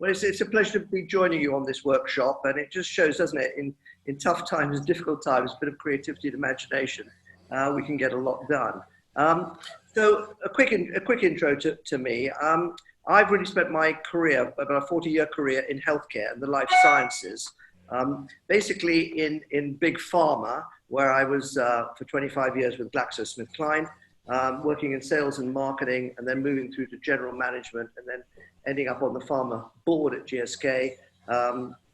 Well, it's a pleasure to be joining you on this workshop, and it just shows, doesn't it, in tough times, difficult times, a bit of creativity and imagination, we can get a lot done. So a quick intro to me. I've really spent my career, about a 40-year career in healthcare and the life sciences, basically in big pharma, where I was for 25 years with GlaxoSmithKline, working in sales and marketing, and then moving through to general management, and then ending up on the pharma board at GSK,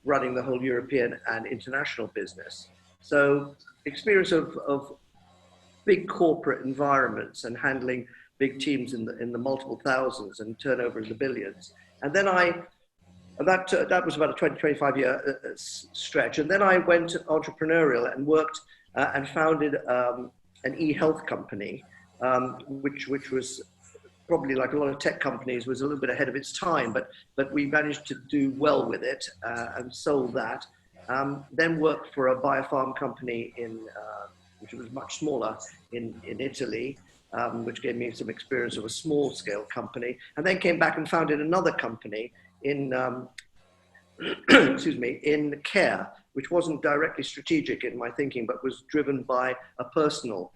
running the whole European and international business. So experience of big corporate environments and handling big teams in the multiple thousands and turnover in the billions. And then that was about a 25 year stretch. And then I went entrepreneurial and worked and founded an e-health company, which was probably, like a lot of tech companies, was a little bit ahead of its time, but we managed to do well with it and sold that. Then worked for a biopharm company which was much smaller in Italy, which gave me some experience of a small scale company, and then came back and founded another company in excuse me, in care, which wasn't directly strategic in my thinking, but was driven by a personal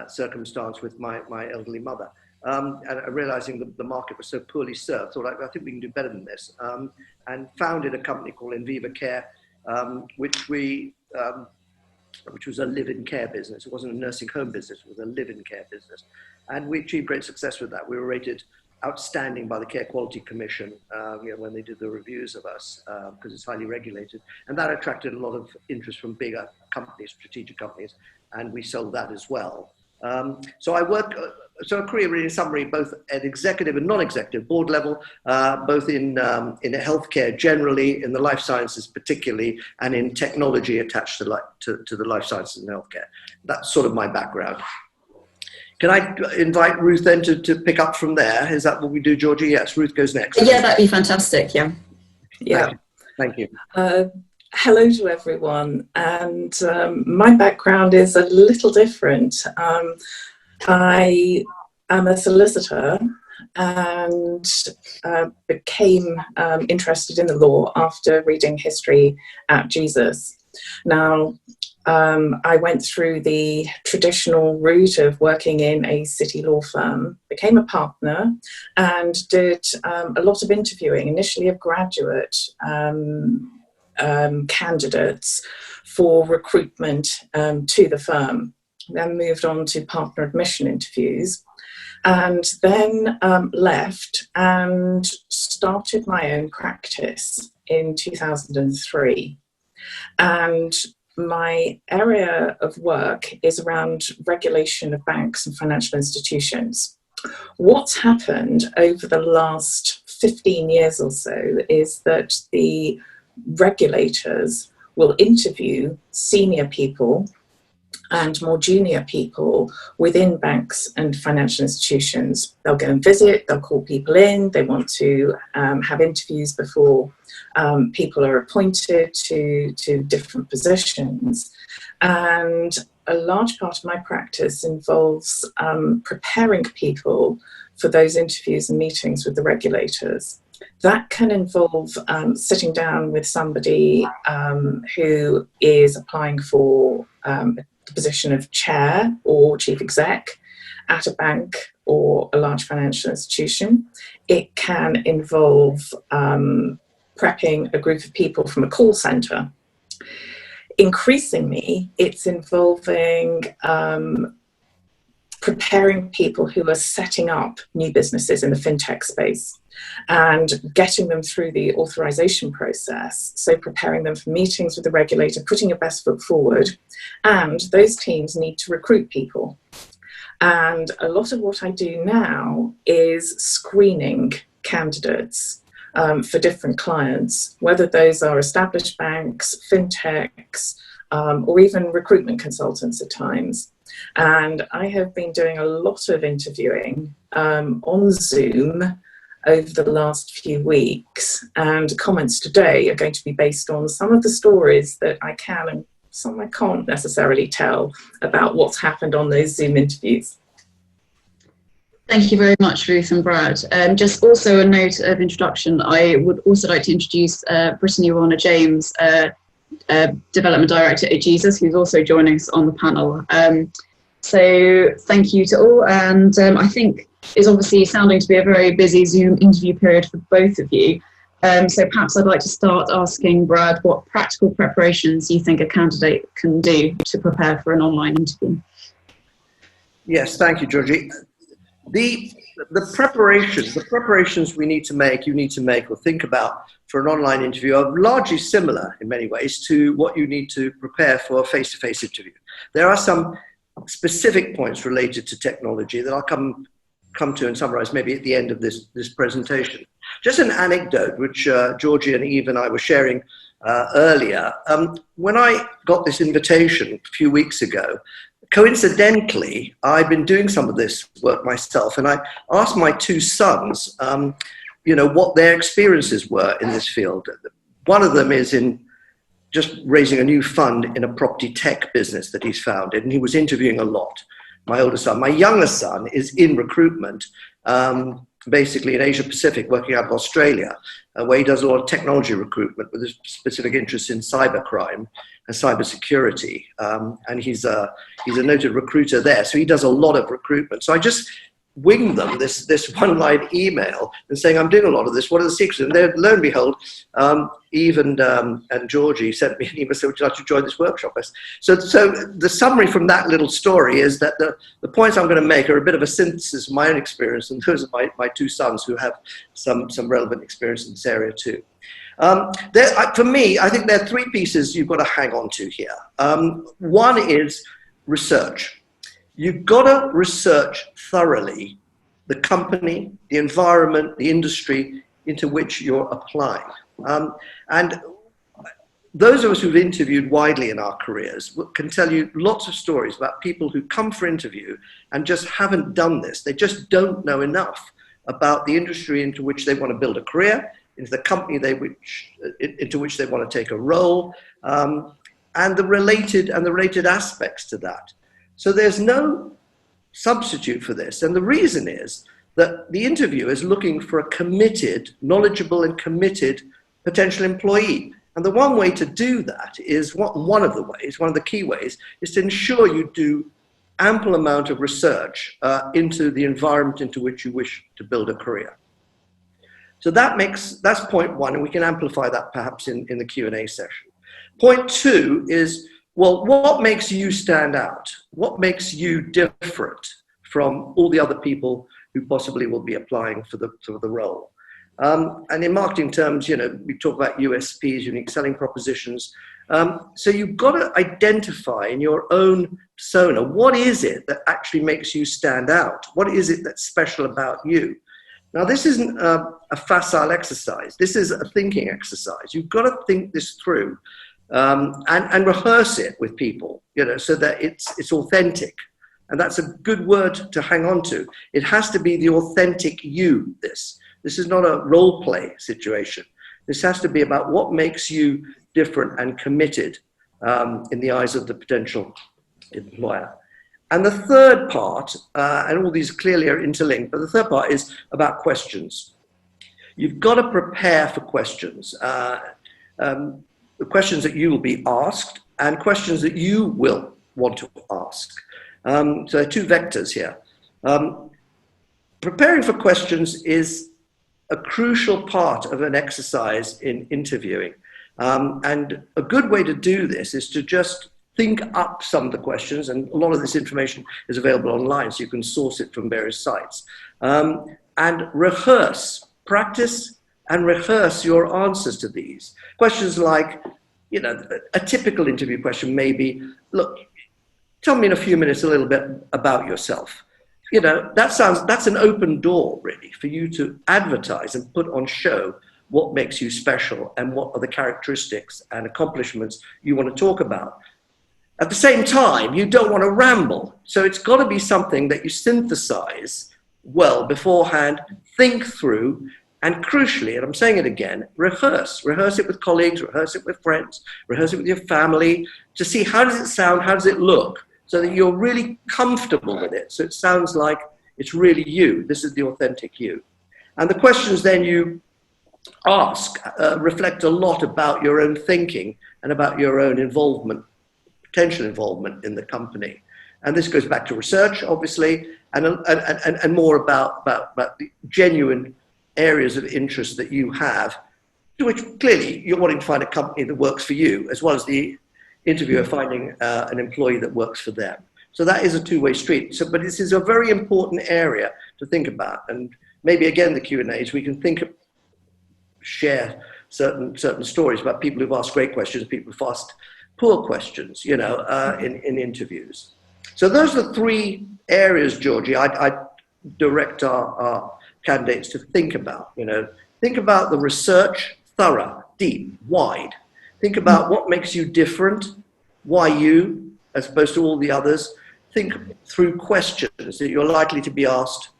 circumstance with my elderly mother. And realizing the market was so poorly served, thought, I think we can do better than this, and founded a company called Enviva Care, which was a live-in care business. It wasn't a nursing home business, it was a live-in care business. And we achieved great success with that. We were rated outstanding by the Care Quality Commission when they did the reviews of us, because it's highly regulated. And that attracted a lot of interest from bigger companies, strategic companies, and we sold that as well. So I work, so a career really in summary, both at executive and non-executive board level, both in healthcare generally, in the life sciences particularly, and in technology attached to the life sciences and healthcare. That's sort of my background. Can I invite Ruth then to pick up from there? Is that what we do, Georgie? Yes, Ruth goes next. Yeah, that'd be fantastic, yeah. Yeah. Thank you. Hello to everyone, and my background is a little different. I am a solicitor and became interested in the law after reading history at Jesus. Now, I went through the traditional route of working in a city law firm, became a partner, and did a lot of interviewing, initially of graduate candidates for recruitment to the firm. Then moved on to partner admission interviews, and then left and started my own practice in 2003. And my area of work is around regulation of banks and financial institutions. What's happened over the last 15 years or so is that the regulators will interview senior people and more junior people within banks and financial institutions. They'll go and visit, they'll call people in, they want to have interviews before people are appointed to different positions. And a large part of my practice involves preparing people for those interviews and meetings with the regulators. That can involve sitting down with somebody who is applying for the position of chair or chief exec at a bank or a large financial institution. It can involve prepping a group of people from a call centre. Increasingly, it's involving preparing people who are setting up new businesses in the fintech space and getting them through the authorization process. So preparing them for meetings with the regulator, putting your best foot forward, and those teams need to recruit people. And a lot of what I do now is screening candidates for different clients, whether those are established banks, fintechs, or even recruitment consultants at times. And I have been doing a lot of interviewing on Zoom over the last few weeks, and comments today are going to be based on some of the stories that I can and some I can't necessarily tell about what's happened on those Zoom interviews. Thank you very much, Ruth and Brad. Just also a note of introduction, I would also like to introduce Brittany Warner James, Development Director at Jesus, who's also joining us on the panel. So thank you to all, and I think it's obviously sounding to be a very busy Zoom interview period for both of you. So perhaps I'd like to start asking Brad what practical preparations you think a candidate can do to prepare for an online interview. Yes, thank you, Georgie. The preparations we need to make, you need to make or think about for an online interview are largely similar in many ways to what you need to prepare for a face-to-face interview. There are some specific points related to technology that I'll come to and summarize maybe at the end of this presentation. Just an anecdote which Georgie and Eve and I were sharing earlier. When I got this invitation a few weeks ago, coincidentally, I've been doing some of this work myself, and I asked my two sons, what their experiences were in this field. One of them is in just raising a new fund in a property tech business that he's founded, and he was interviewing a lot. My older son. My younger son is in recruitment, basically in Asia Pacific, working out of Australia, where he does a lot of technology recruitment with a specific interest in cybercrime and cybersecurity. And he's a noted recruiter there, so he does a lot of recruitment. So I just winged them this one-line email and saying, I'm doing a lot of this, what are the secrets? And then, lo and behold, Eve and Georgie sent me an email saying, would you like to join this workshop? So the summary from that little story is that the points I'm going to make are a bit of a synthesis of my own experience and those of my two sons who have some relevant experience in this area too. For me, I think there are three pieces you've got to hang on to here. One is research. You've got to research thoroughly the company, the environment, the industry into which you're applying. And those of us who've interviewed widely in our careers can tell you lots of stories about people who come for interview and just haven't done this. They just don't know enough about the industry into which they want to build a career, into the company into which they want to take a role, and the related aspects to that. So there's no substitute for this. And the reason is that the interviewer is looking for a committed, knowledgeable and committed potential employee. And the one way to do that is, one of the key ways, is to ensure you do ample amount of research into the environment into which you wish to build a career. So that's point one, and we can amplify that perhaps in the Q&A session. Point two is, well, what makes you stand out? What makes you different from all the other people who possibly will be applying for the role? And in marketing terms, we talk about USPs, unique selling propositions. So you've got to identify in your own persona, what is it that actually makes you stand out? What is it that's special about you? Now, this isn't a facile exercise. This is a thinking exercise. You've got to think this through. And rehearse it with people, so that it's authentic. And that's a good word to hang on to. It has to be the authentic you, this. This is not a role play situation. This has to be about what makes you different and committed in the eyes of the potential employer. And the third part, and all these clearly are interlinked, but the third part is about questions. You've got to prepare for questions. The questions that you will be asked and questions that you will want to ask. So there are two vectors here. Preparing for questions is a crucial part of an exercise in interviewing. And a good way to do this is to just think up some of the questions, and a lot of this information is available online, so you can source it from various sites. And rehearse, practice and rehearse your answers to these. Questions like, a typical interview question may be, look, tell me in a few minutes a little bit about yourself. That's an open door, really, for you to advertise and put on show what makes you special and what are the characteristics and accomplishments you want to talk about. At the same time, you don't want to ramble. So it's got to be something that you synthesize well beforehand, think through, and crucially, and I'm saying it again, rehearse. Rehearse it with colleagues, rehearse it with friends, rehearse it with your family, to see how does it sound, how does it look, so that you're really comfortable with it. So it sounds like It's really you. This is the authentic you. And the questions then you ask reflect a lot about your own thinking and about your own involvement, potential involvement in the company. And this goes back to research, obviously, and more about the genuine areas of interest that you have, to which clearly you're wanting to find a company that works for you, as well as the interviewer finding an employee that works for them. So that is a two-way street. So, but this is a very important area to think about. And maybe again, the Q&As, we can share certain stories about people who've asked great questions, people who've asked poor questions, you know, in interviews. So those are three areas, Georgie, I direct our candidates to think about. You know, think about the research, thorough, deep, wide. Think about what makes you different, why you, as opposed to all the others. Think through questions that you're likely to be asked.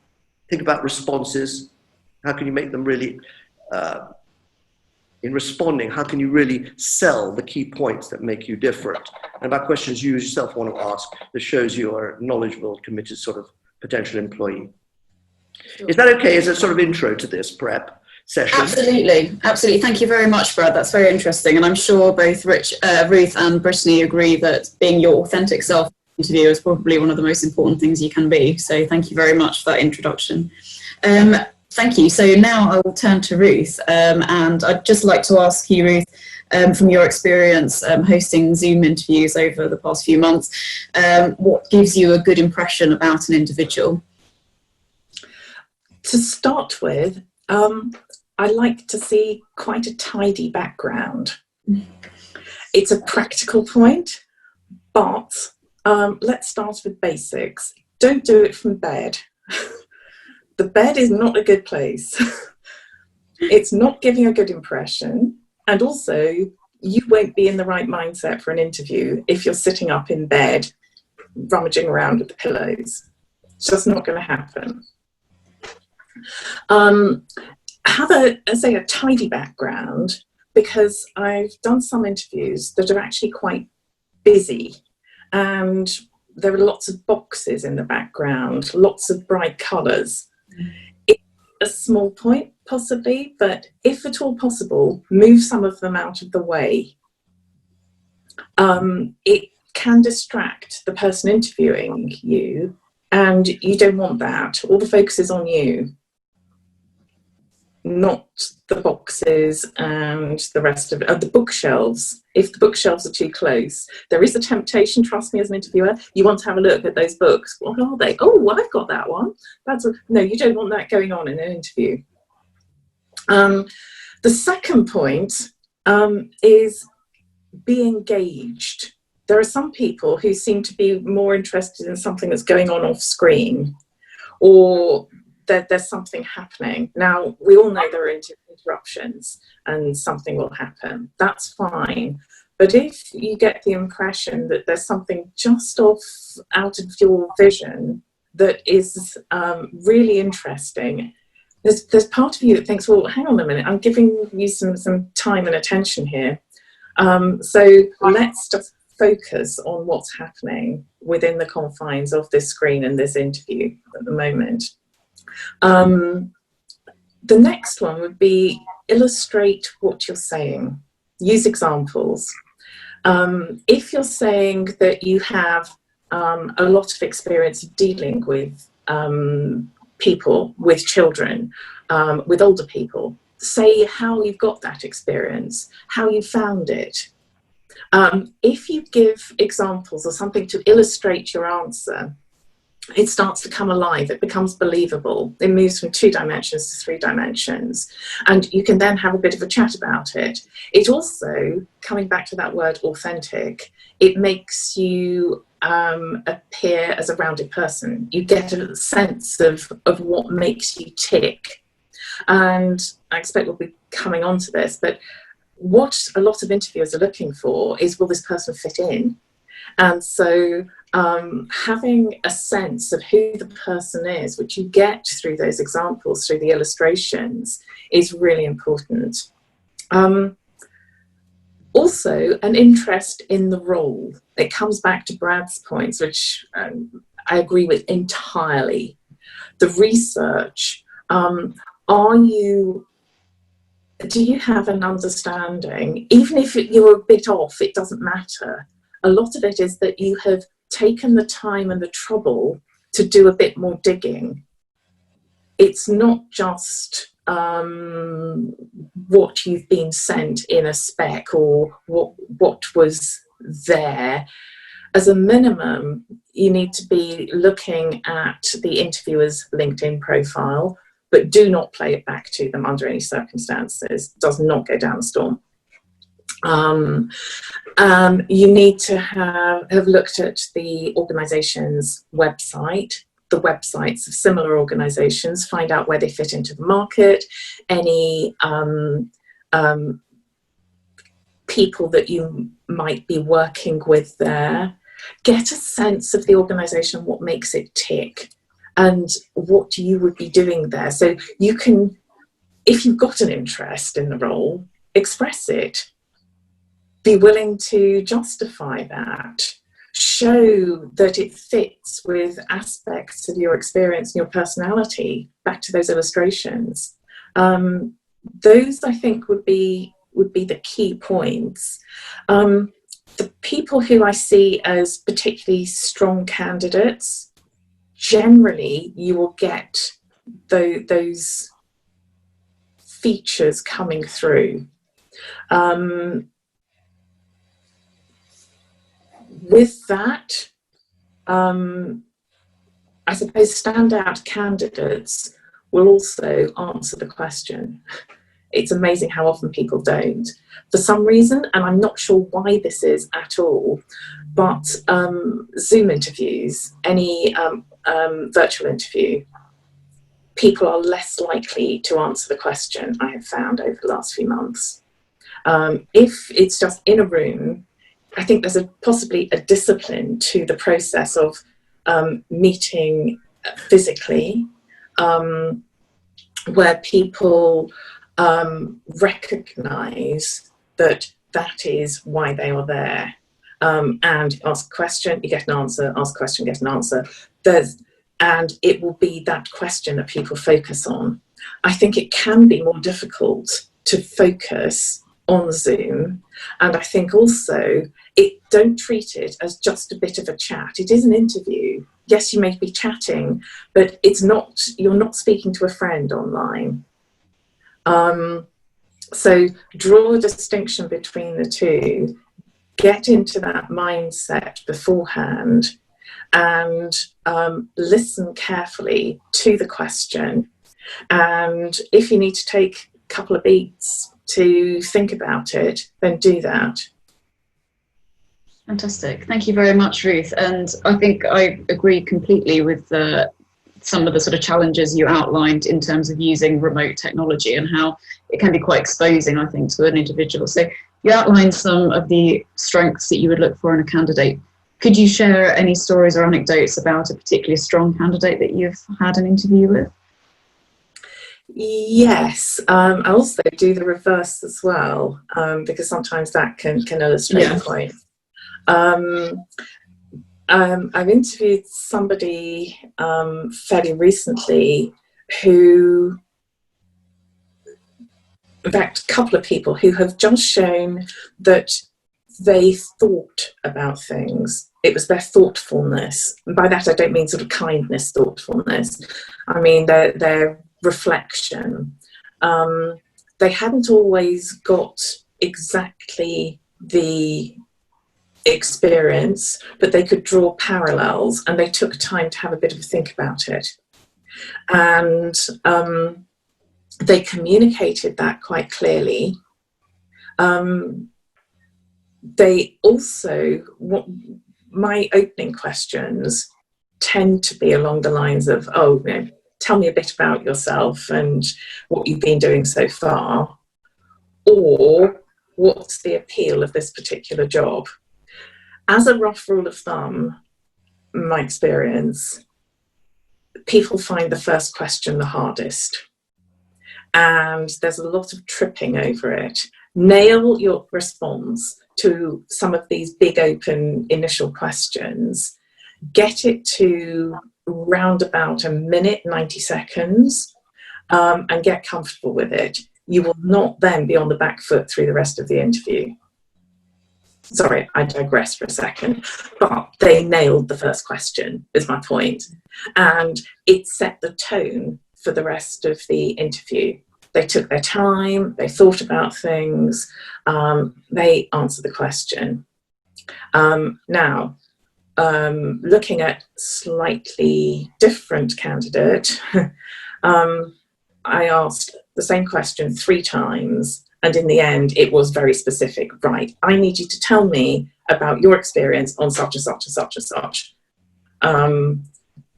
Think about responses. How can you make them really, in responding, how can you really sell the key points that make you different? And about questions you yourself want to ask that shows you are a knowledgeable, committed sort of potential employee. Sure. Is that okay as a sort of intro to this prep session? Absolutely, absolutely. Thank you very much, Brad. That's very interesting. And I'm sure both Ruth and Brittany agree that being your authentic self interview is probably one of the most important things you can be. So thank you very much for that introduction. Thank you. So now I will turn to Ruth, and I'd just like to ask you, Ruth, from your experience hosting Zoom interviews over the past few months, what gives you a good impression about an individual? To start with, I like to see quite a tidy background. It's a practical point, but let's start with basics. Don't do it from bed. The bed is not a good place. It's not giving a good impression. And also, you won't be in the right mindset for an interview if you're sitting up in bed, rummaging around with the pillows. It's just not going to happen. Have a tidy background, because I've done some interviews that are actually quite busy, and there are lots of boxes in the background, lots of bright colours. It's a small point, possibly, but if at all possible, move some of them out of the way. It can distract the person interviewing you, and you don't want that. All the focus is on you, not the boxes and the rest of it. The bookshelves, if the bookshelves are too close, there is a temptation, trust me as an interviewer, you want to have a look at those books. What are they? Oh, well, I've got that one. No, you don't want that going on in an interview. The second point is be engaged. There are some people who seem to be more interested in something that's going on off screen, or there's something happening. Now, we all know there are interruptions and something will happen. That's fine. But if you get the impression that there's something just off out of your vision that is really interesting, there's part of you that thinks, well, hang on a minute, I'm giving you some time and attention here. So let's just focus on what's happening within the confines of this screen and this interview at the moment. The next one would be illustrate what you're saying. Use examples. If you're saying that you have a lot of experience of dealing with people, with children, with older people, say how you've got that experience, how you found it. If you give examples or something to illustrate your answer, it starts to come alive, it becomes believable. It moves from 2 dimensions to 3 dimensions. And you can then have a bit of a chat about it. It also, coming back to that word authentic, it makes you appear as a rounded person. You get a sense of what makes you tick. And I expect we'll be coming on to this, but what a lot of interviewers are looking for is, will this person fit in? And so having a sense of who the person is, which you get through those examples, through the illustrations, is really important. Also, an interest in the role. It comes back to Brad's points, which I agree with entirely. the research, do you have an understanding, even if you're a bit off, it doesn't matter. A lot of it is that you have taken the time and the trouble to do a bit more digging. It's not just what you've been sent in a spec or what was there. As a minimum, you need to be looking at the interviewer's LinkedIn profile, but do not play it back to them under any circumstances. It does not go down the storm. You need to have looked at the organisation's website, the websites of similar organisations, find out where they fit into the market, any people that you might be working with there. Get a sense of the organisation, what makes it tick, and what you would be doing there. So you can, if you've got an interest in the role, express it. Be willing to justify that. Show that it fits with aspects of your experience and your personality. Back to those illustrations. Those, I think, would be the key points. The people who I see as particularly strong candidates, generally you will get those features coming through. With that, I suppose standout candidates will also answer the question. It's amazing how often people don't. For some reason, and I'm not sure why this is at all, but Zoom interviews, any virtual interview, people are less likely to answer the question, I have found over the last few months. If it's just in a room, I think there's possibly a discipline to the process of meeting physically, where people recognise that is why they are there. And ask a question, you get an answer, ask a question, get an answer. And it will be that question that people focus on. I think it can be more difficult to focus on Zoom, and I think also don't treat it as just a bit of a chat. It is an interview. Yes, you may be chatting, but you're not speaking to a friend online. So draw a distinction between the two, get into that mindset beforehand, and listen carefully to the question. And if you need to take a couple of beats to think about it, then do that. Fantastic. Thank you very much, Ruth. And I think I agree completely with some of the sort of challenges you outlined in terms of using remote technology and how it can be quite exposing, I think, to an individual. So you outlined some of the strengths that you would look for in a candidate. Could you share any stories or anecdotes about a particularly strong candidate that you've had an interview with? Yes, I also do the reverse as well, because sometimes that can illustrate the point. I've interviewed somebody fairly recently who, in fact, a couple of people who have just shown that they thought about things. It was their thoughtfulness. And by that I don't mean sort of kindness thoughtfulness. I mean their reflection. They hadn't always got exactly the experience, but they could draw parallels, and they took time to have a bit of a think about it. And they communicated that quite clearly. They also, my opening questions tend to be along the lines of, tell me a bit about yourself and what you've been doing so far, or what's the appeal of this particular job. As a rough rule of thumb, my experience, people find the first question the hardest, and there's a lot of tripping over it. Nail your response to some of these big open initial questions, get it to round about a minute, 90 seconds, and get comfortable with it. You will not then be on the back foot through the rest of the interview. Sorry, I digress for a second, but they nailed the first question, is my point. And it set the tone for the rest of the interview. They took their time, they thought about things, they answered the question. Now, looking at slightly different candidate, I asked the same question 3 times, and in the end, it was very specific. Right, I need you to tell me about your experience on such and such and such and such.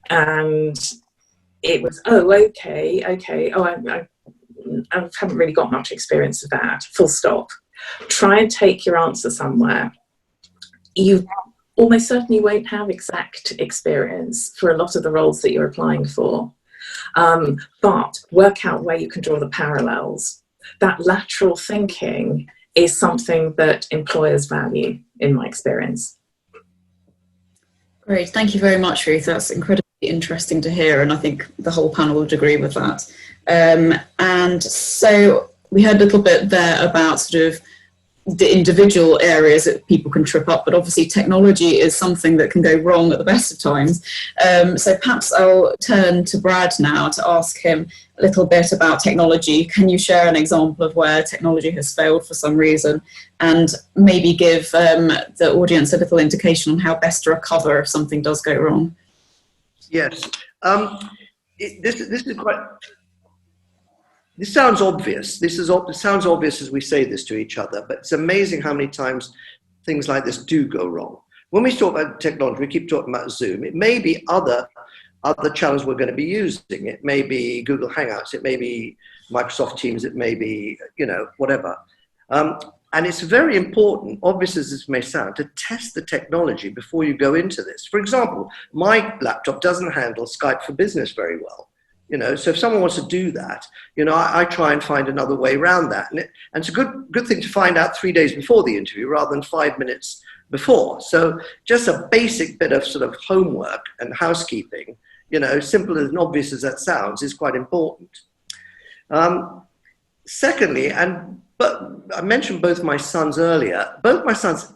And it was, oh, okay. Oh, I haven't really got much experience of that. Full stop. Try and take your answer somewhere. You almost certainly won't have exact experience for a lot of the roles that you're applying for. But work out where you can draw the parallels. That lateral thinking is something that employers value, in my experience. Great, thank you very much, Ruth. That's incredibly interesting to hear, and I think the whole panel would agree with that. And so we heard a little bit there about sort of the individual areas that people can trip up, but obviously technology is something that can go wrong at the best of times. So perhaps I'll turn to Brad now to ask him a little bit about technology. Can you share an example of where technology has failed for some reason, and maybe give the audience a little indication on how best to recover if something does go wrong? Yes. This sounds obvious. This sounds obvious as we say this to each other, but it's amazing how many times things like this do go wrong. When we talk about technology, we keep talking about Zoom. It may be other channels we're going to be using. It may be Google Hangouts. It may be Microsoft Teams. It may be, whatever. And it's very important, obvious as this may sound, to test the technology before you go into this. For example, my laptop doesn't handle Skype for Business very well. So if someone wants to do that, I try and find another way around that. And it's a good thing to find out 3 days before the interview rather than 5 minutes before. So just a basic bit of sort of homework and housekeeping, simple and obvious as that sounds, is quite important. Secondly, but I mentioned both my sons earlier, both my sons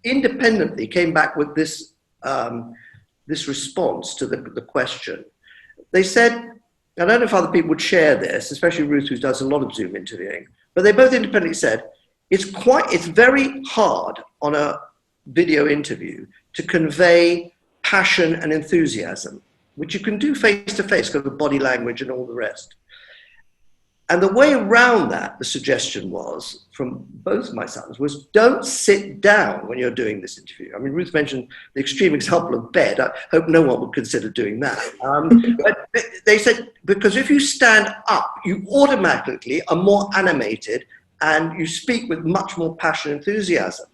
independently came back with this response to the question. They said, I don't know if other people would share this, especially Ruth, who does a lot of Zoom interviewing, but they both independently said, it's very hard on a video interview to convey passion and enthusiasm, which you can do face to face because of body language and all the rest. And the way around that, the suggestion was, from both my sons, was don't sit down when you're doing this interview. I mean, Ruth mentioned the extreme example of bed. I hope no one would consider doing that. But they said, because if you stand up, you automatically are more animated and you speak with much more passion and enthusiasm.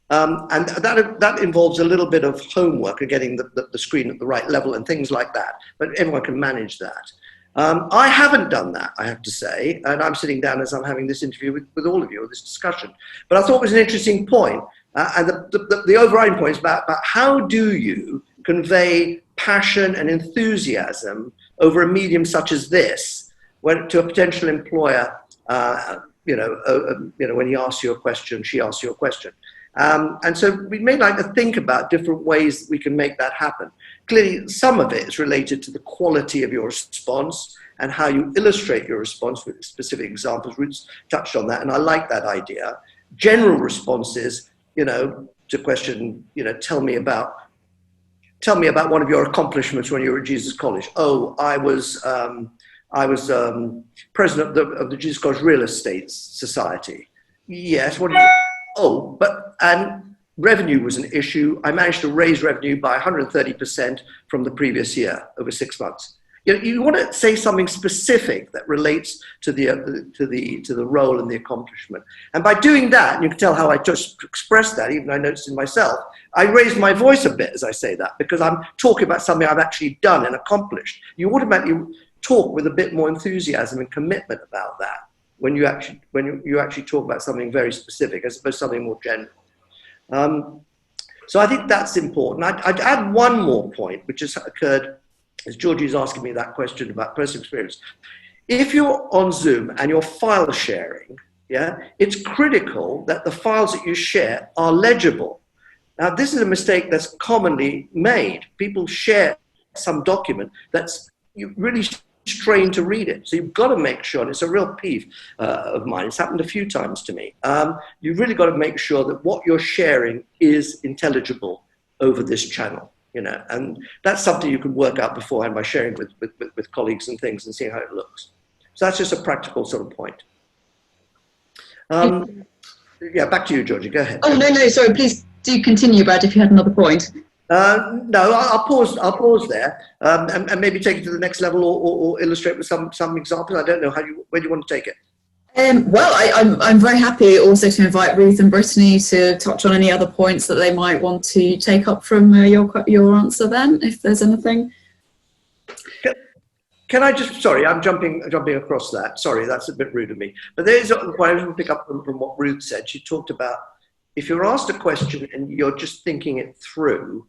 And that involves a little bit of homework and getting the screen at the right level and things like that. But everyone can manage that. I haven't done that, I have to say, and I'm sitting down as I'm having this interview with all of you, or this discussion. But I thought it was an interesting point, and the overriding point is about how do you convey passion and enthusiasm over a medium such as this, to a potential employer, when he asks you a question, she asks you a question. And so we may like to think about different ways we can make that happen. Clearly, some of it is related to the quality of your response and how you illustrate your response with specific examples. Ruth's touched on that, and I like that idea. General responses, to question, tell me about one of your accomplishments when you were at Jesus College. Oh, I was president of the Jesus College Real Estate Society. Yes, what did you? Oh, and revenue was an issue. I managed to raise revenue by 130% from the previous year over 6 months. You want to say something specific that relates to the role and the accomplishment. And by doing that, and you can tell how I just expressed that, even I noticed in myself, I raised my voice a bit as I say that, because I'm talking about something I've actually done and accomplished. You automatically talk with a bit more enthusiasm and commitment about that when you actually talk about something very specific as opposed to something more general. So I think that's important. I'd add one more point, which has occurred as Georgie's asking me that question about personal experience. If you're on Zoom and you're file sharing, yeah, it's critical that the files that you share are legible. Now, this is a mistake that's commonly made. People share some document that's really strained to read it. So you've got to make sure, and it's a real peeve of mine, it's happened a few times to me, you've really got to make sure that what you're sharing is intelligible over this channel, you know, and that's something you can work out beforehand by sharing with colleagues and things and seeing how it looks. So that's just a practical sort of point. Yeah, back to you, Georgie, go ahead. Oh, no, sorry, please do continue, Brad, if you had another point. No, I'll pause there, and maybe take it to the next level, or illustrate with some examples. I don't know where do you want to take it. Well, I'm very happy also to invite Ruth and Brittany to touch on any other points that they might want to take up from your answer. Then, if there's anything. Can I just? Sorry, I'm jumping across that. Sorry, that's a bit rude of me. But there's a point I want to pick up from what Ruth said. She talked about if you're asked a question and you're just thinking it through.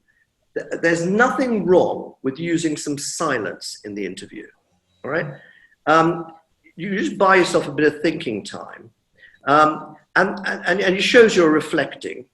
There's nothing wrong with using some silence in the interview, all right? You just buy yourself a bit of thinking time, and it shows you're reflecting.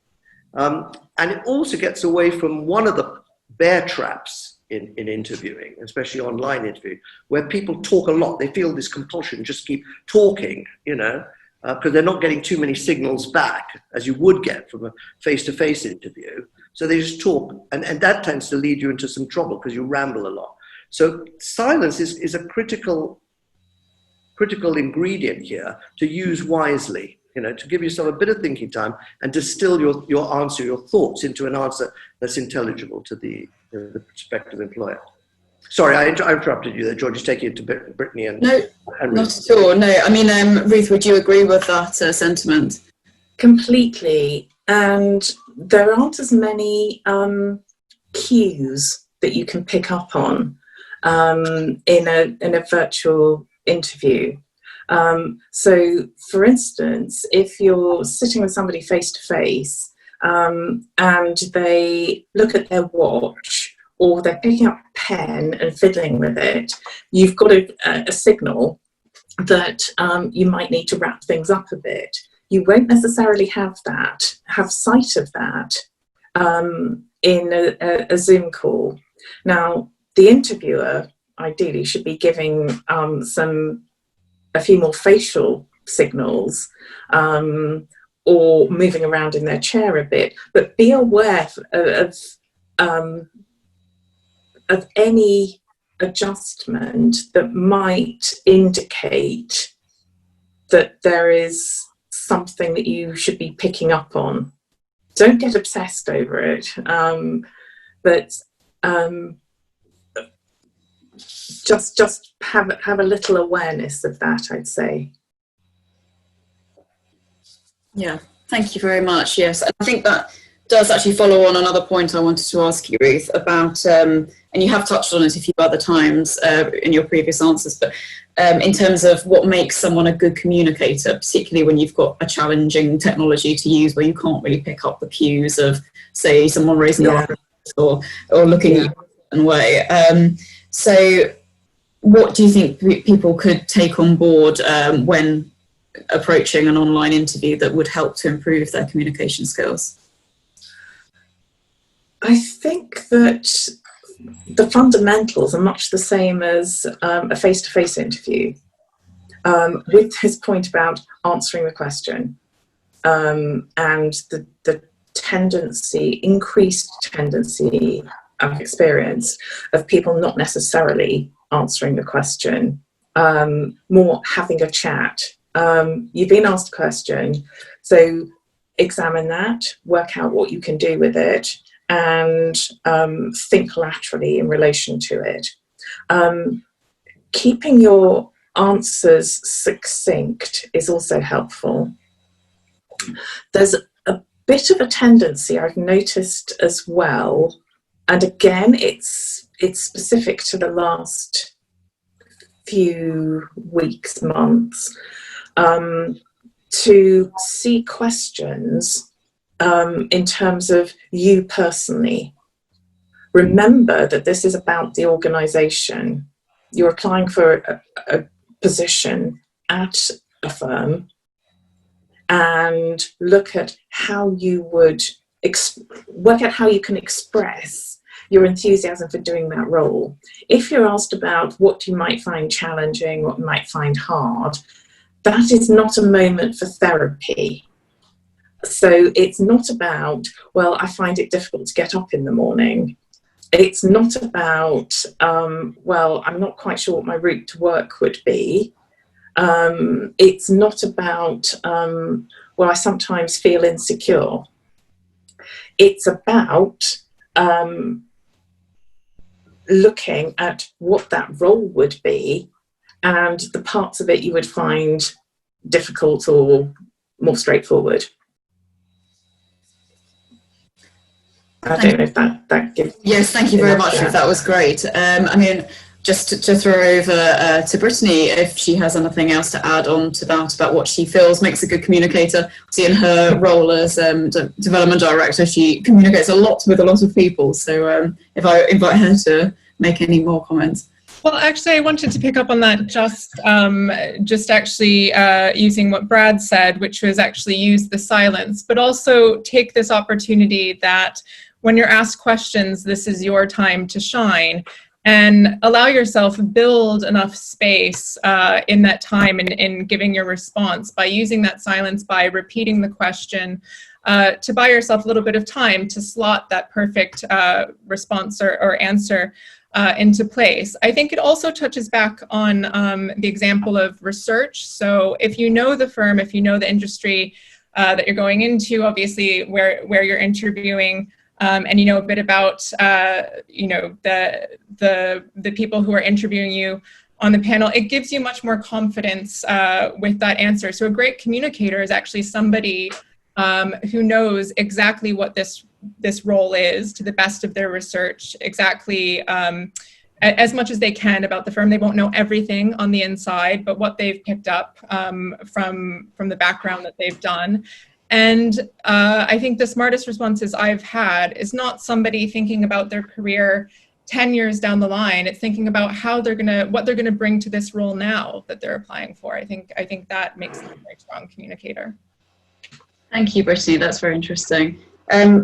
And it also gets away from one of the bear traps in interviewing, especially online interview, where people talk a lot. They feel this compulsion to just keep talking, you know, because they're not getting too many signals back, as you would get from a face-to-face interview. So they just talk, and that tends to lead you into some trouble because you ramble a lot. So silence is a critical ingredient here to use wisely, you know, to give yourself a bit of thinking time and distill your answer, your thoughts into an answer that's intelligible to the prospective employer. Sorry, I interrupted you there, George. Just taking it to Brittany and No, and not at all. No, I mean, Ruth, would you agree with that sentiment? Completely. And there aren't as many cues that you can pick up on in a virtual interview. So, for instance, if you're sitting with somebody face to face and they look at their watch, or they're picking up a pen and fiddling with it, you've got a signal that you might need to wrap things up a bit. You won't necessarily have sight of that in a Zoom call. Now, the interviewer ideally should be giving a few more facial signals or moving around in their chair a bit, but be aware of any adjustment that might indicate that there is something that you should be picking up on. Don't get obsessed over it, but just have a little awareness of that, I'd say. Yeah, thank you very much. Yes, and I think that does actually follow on another point I wanted to ask you, Ruth, about, and you have touched on it a few other times in your previous answers, but in terms of what makes someone a good communicator, particularly when you've got a challenging technology to use where you can't really pick up the cues of, say, someone raising their eyebrows or looking at you in a certain way. So what do you think people could take on board when approaching an online interview that would help to improve their communication skills? I think that the fundamentals are much the same as a face-to-face interview, with his point about answering the question and the increased tendency I've experienced of people not necessarily answering the question, more having a chat. You've been asked a question, so examine that, work out what you can do with it, and think laterally in relation to it. Keeping your answers succinct is also helpful. There's a bit of a tendency I've noticed as well, and again, it's specific to the last few weeks, months, to see questions in terms of you personally. Remember that this is about the organisation. You're applying for a position at a firm, and look at how you would work out how you can express your enthusiasm for doing that role. If you're asked about what you might find challenging, what you might find hard, that is not a moment for therapy. So it's not about, well, I find it difficult to get up in the morning. It's not about, well, I'm not quite sure what my route to work would be. It's not about, well, I sometimes feel insecure. It's about looking at what that role would be and the parts of it you would find difficult or more straightforward. I don't know if that gives... Yes, thank you very much. That was great. I mean, just to throw over to Brittany, if she has anything else to add on to that about what she feels makes a good communicator. See, in her role as development director, she communicates a lot with a lot of people. So if I invite her to make any more comments. Well, actually, I wanted to pick up on that just actually using what Brad said, which was actually use the silence, but also take this opportunity that when you're asked questions, this is your time to shine, and allow yourself, build enough space in that time in giving your response by using that silence, by repeating the question, to buy yourself a little bit of time to slot that perfect response or answer into place. I think it also touches back on the example of research. So if you know the firm, if you know the industry that you're going into, obviously where you're interviewing, and you know a bit about you know the people who are interviewing you on the panel, it gives you much more confidence with that answer. So a great communicator is actually somebody who knows exactly what this role is to the best of their research, exactly as much as they can about the firm. They won't know everything on the inside, but what they've picked up from the background that they've done. And I think the smartest responses I've had is not somebody thinking about their career 10 years down the line. It's thinking about what they're gonna bring to this role now that they're applying for. I think that makes them a very strong communicator. Thank you, Brittany. That's very interesting.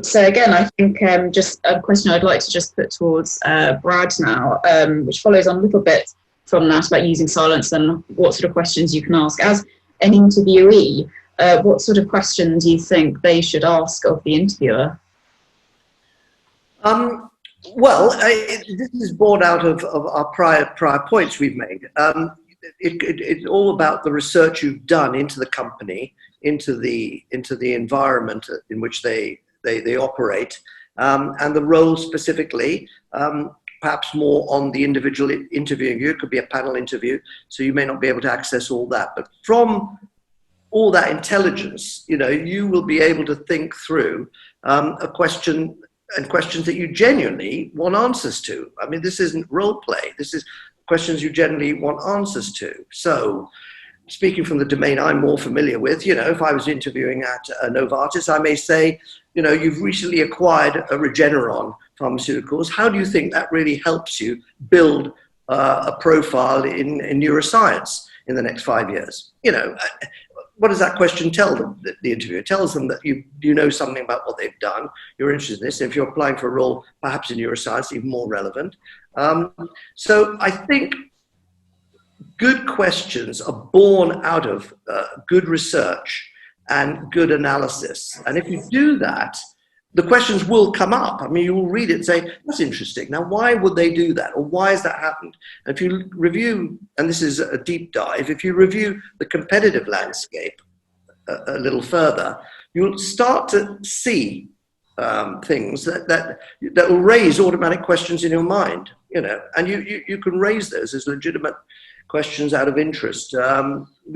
So again, I think just a question I'd like to just put towards Brad now, which follows on a little bit from that about using silence and what sort of questions you can ask. As an interviewee, what sort of questions do you think they should ask of the interviewer? Well, this is born out of our prior points we've made. It's all about the research you've done into the company, into the environment in which they operate, and the role specifically, perhaps more on the individual interviewing you. It could be a panel interview, so you may not be able to access all that. But from all that intelligence, you will be able to think through a question and questions that you genuinely want answers to. I mean, this isn't role play. This is questions you generally want answers to. So, speaking from the domain I'm more familiar with, if I was interviewing at Novartis, I may say, you've recently acquired a Regeneron Pharmaceuticals. How do you think that really helps you build a profile in neuroscience in the next 5 years? What does that question tell them, the interviewer? It tells them that you know something about what they've done, you're interested in this. If you're applying for a role, perhaps in neuroscience, even more relevant. So I think good questions are born out of good research and good analysis. And if you do that, the questions will come up. I mean, you will read it and say, that's interesting. Now, why would they do that? Or why has that happened? And if you review, and this is a deep dive, if you review the competitive landscape a little further, you'll start to see things that will raise automatic questions in your mind, and you can raise those as legitimate questions out of interest,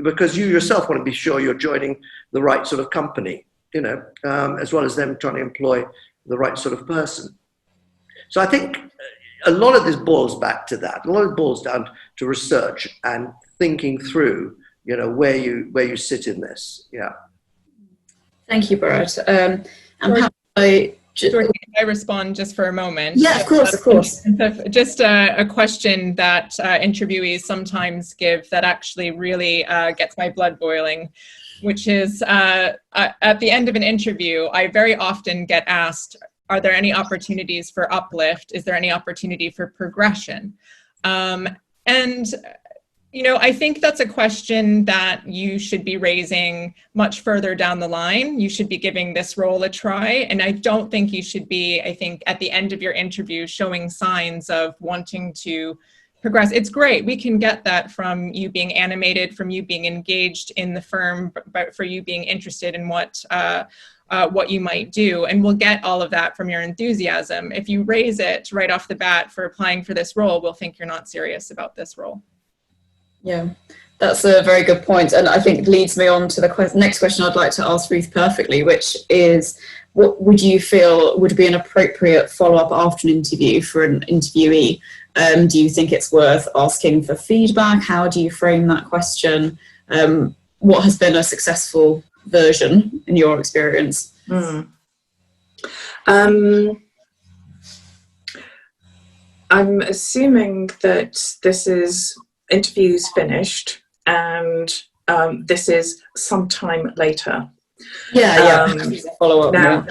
because you yourself want to be sure you're joining the right sort of company, as well as them trying to employ the right sort of person. So I think a lot of this boils back to that. A lot of it boils down to research and thinking through, where you sit in this. Yeah. Thank you, Brad. And how I Sorry, can I respond just for a moment? Yeah, of course, of course. Just a question that interviewees sometimes give that actually really gets my blood boiling, which is at the end of an interview, I very often get asked, are there any opportunities for uplift? Is there any opportunity for progression? And I think that's a question that you should be raising much further down the line. You should be giving this role a try. And I don't think you should be, at the end of your interview, showing signs of wanting to progress. It's great. We can get that from you being animated, from you being engaged in the firm, but for you being interested in what you might do. And we'll get all of that from your enthusiasm. If you raise it right off the bat for applying for this role, we'll think you're not serious about this role. Yeah, that's a very good point. And I think leads me on to the next question I'd like to ask Ruth perfectly, which is, what would you feel would be an appropriate follow-up after an interview for an interviewee? Do you think it's worth asking for feedback? How do you frame that question? What has been a successful version in your experience? I'm assuming that this is interviews finished and this is sometime later. Follow up now.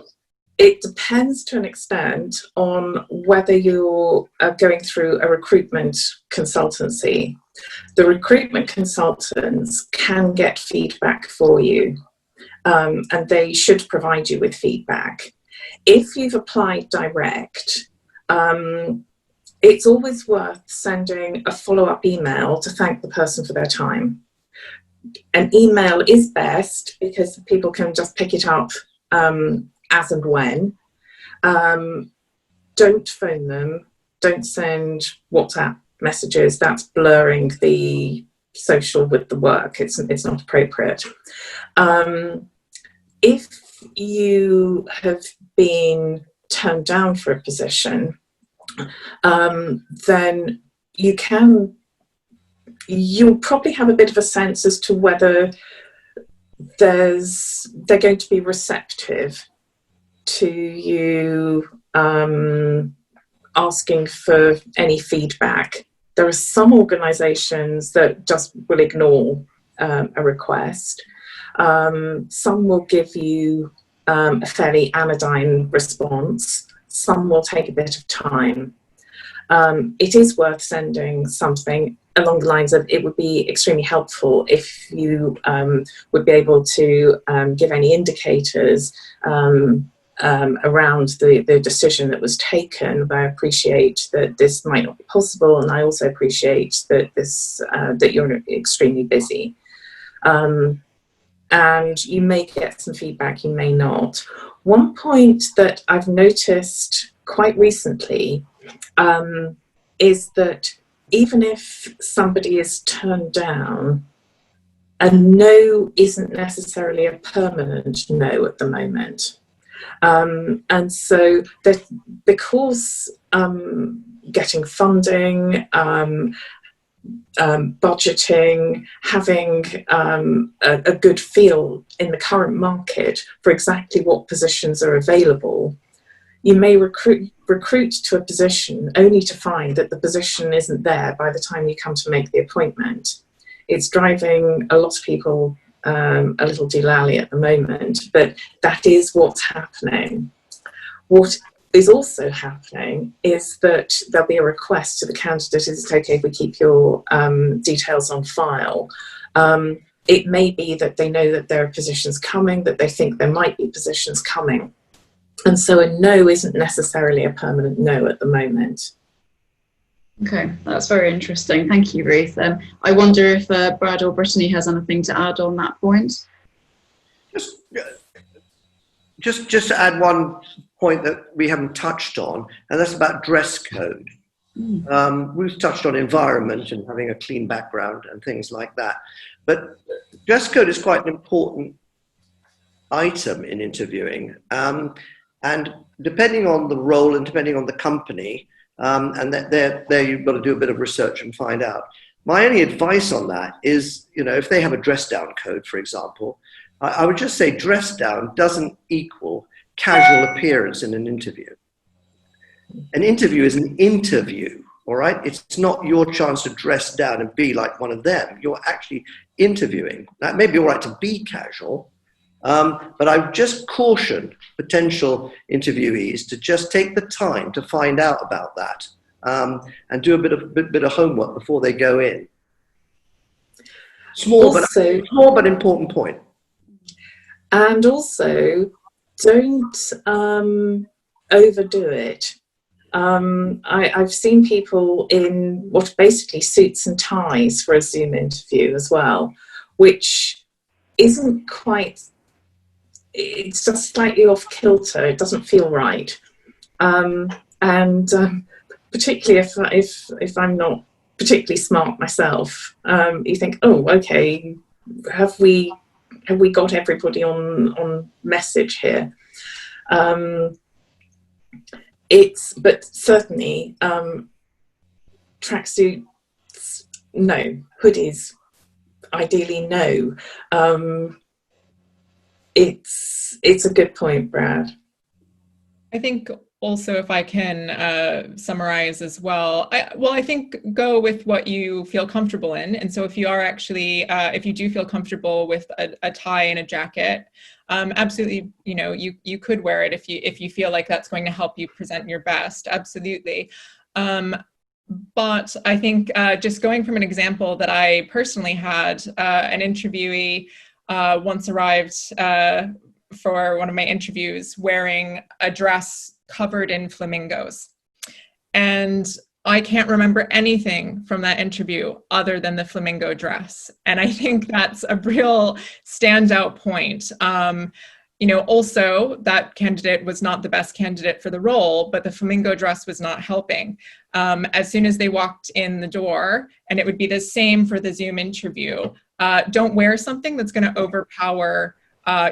It depends to an extent on whether you're going through a recruitment consultancy. The recruitment consultants can get feedback for you, and they should provide you with feedback. If you've applied direct, it's always worth sending a follow-up email to thank the person for their time. An email is best because people can just pick it up as and when. Don't phone them. Don't send WhatsApp messages. That's blurring the social with the work. It's not appropriate. If you have been turned down for a position, then you'll probably have a bit of a sense as to whether they're going to be receptive to you asking for any feedback. There are some organisations that just will ignore a request. Some will give you a fairly anodyne response. Some will take a bit of time. It is worth sending something along the lines of, it would be extremely helpful if you would be able to give any indicators around the decision that was taken. I appreciate that this might not be possible, and I also appreciate that that you're extremely busy. And you may get some feedback, you may not. One point that I've noticed quite recently is that even if somebody is turned down, a no isn't necessarily a permanent no at the moment. And so that because getting funding, budgeting, having a good feel in the current market for exactly what positions are available, you may recruit to a position only to find that the position isn't there by the time you come to make the appointment. It's driving a lot of people a little doolally at the moment, but that is what's happening. What is also happening is that there'll be a request to the candidate, is it okay if we keep your details on file? It may be that they know that there are positions coming, that they think there might be positions coming. And so a no isn't necessarily a permanent no at the moment. Okay, that's very interesting. Thank you, Ruth. I wonder if Brad or Brittany has anything to add on that point. Just to add one point that we haven't touched on, and that's about dress code. Ruth touched on environment and having a clean background and things like that. But dress code is quite an important item in interviewing. And depending on the role and depending on the company, and there you've got to do a bit of research and find out. My only advice on that is, if they have a dress down code, for example, I would just say dress down doesn't equal casual appearance in an interview. An interview is an interview, all right? It's not your chance to dress down and be like one of them. You're actually interviewing. That may be all right to be casual, but I would just caution potential interviewees to just take the time to find out about that and do a bit of homework before they go in. Small but important point. And also, don't overdo it. I've seen people in what are basically suits and ties for a Zoom interview as well, which isn't quite, it's just slightly off kilter. It doesn't feel right. Particularly if I'm not particularly smart myself, you think, oh, okay, have we got everybody on message here? But certainly tracksuits, no. Hoodies, ideally, no. It's a good point, Brad. I think also, if I can summarize as well, I think go with what you feel comfortable in. And so if you are actually, if you do feel comfortable with a tie and a jacket, absolutely, you could wear it if you feel like that's going to help you present your best, absolutely. But I think just going from an example that I personally had, an interviewee once arrived for one of my interviews wearing a dress covered in flamingos. And I can't remember anything from that interview other than the flamingo dress. And I think that's a real standout point. Also, that candidate was not the best candidate for the role, but the flamingo dress was not helping. As soon as they walked in the door, and it would be the same for the Zoom interview, don't wear something that's going to overpower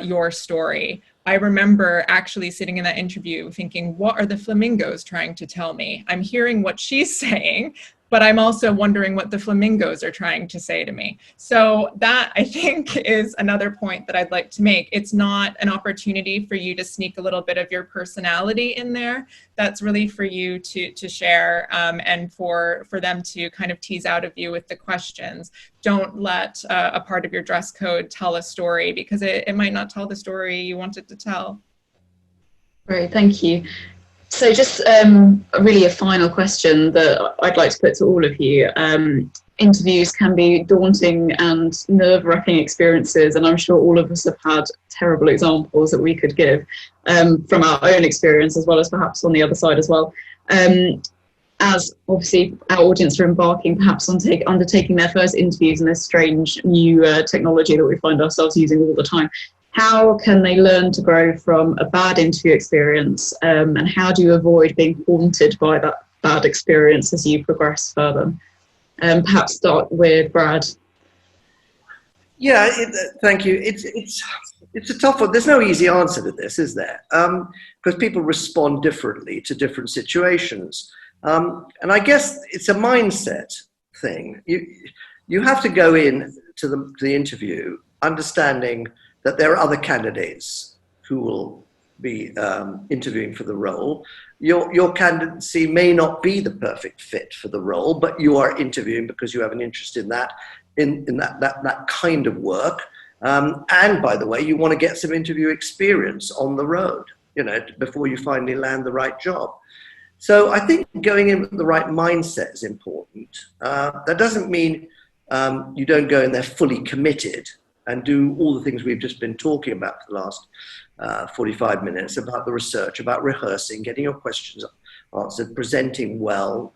your story. I remember actually sitting in that interview thinking, what are the flamingos trying to tell me? I'm hearing what she's saying, but I'm also wondering what the flamingos are trying to say to me. So that, I think, is another point that I'd like to make. It's not an opportunity for you to sneak a little bit of your personality in there. That's really for you to share and for them to kind of tease out of you with the questions. Don't let a part of your dress code tell a story, because it might not tell the story you want it to tell. Great, thank you. So just really a final question that I'd like to put to all of you. Interviews can be daunting and nerve-wracking experiences, and I'm sure all of us have had terrible examples that we could give from our own experience, as well as perhaps on the other side as well. As obviously our audience are embarking perhaps on undertaking their first interviews in this strange new technology that we find ourselves using all the time, how can they learn to grow from a bad interview experience, and how do you avoid being haunted by that bad experience as you progress further? Perhaps start with Brad. Yeah, thank you. It's a tough one. There's no easy answer to this, is there? Because people respond differently to different situations. And I guess it's a mindset thing. You have to go in to the interview understanding that there are other candidates who will be interviewing for the role. Your candidacy may not be the perfect fit for the role, but you are interviewing because you have an interest in that kind of work. And by the way, you want to get some interview experience on the road, before you finally land the right job. So I think going in with the right mindset is important. That doesn't mean you don't go in there fully committed and do all the things we've just been talking about for the last 45 minutes, about the research, about rehearsing, getting your questions answered, presenting well,